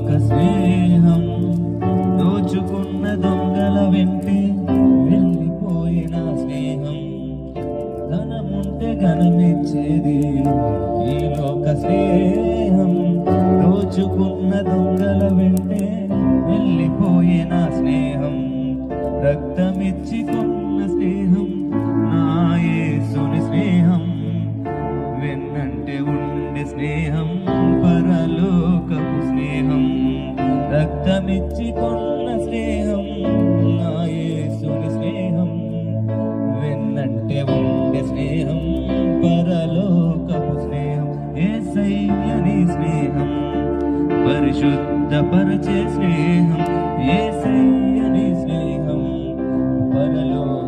లోక స్నేహం దోచుకున్న దొంగల వెంటే వెళ్ళిపోయిన స్నేహం ధనముంటే ఘనమిచ్చేది ఈ లోక స్నేహం దోచుకున్న దొంగల వెంటే వెళ్ళిపోయిన స్నేహం రక్తమిచ్చి కొన్న స్నేహం నా యేసుని స్నేహం వెన్నంటే ఉండే స్నేహం పరలోకపు స్నేహం రక్తమిచ్చి కొన్న స్నేహం నా యేసుని స్నేహం వెన్నంటే ఉండే స్నేహం పరలోకపు స్నేహం యేసయ్యని స్నేహం పరిశుద్ధపరచే స్నేహం యేసయ్యని స్నేహం పరలోక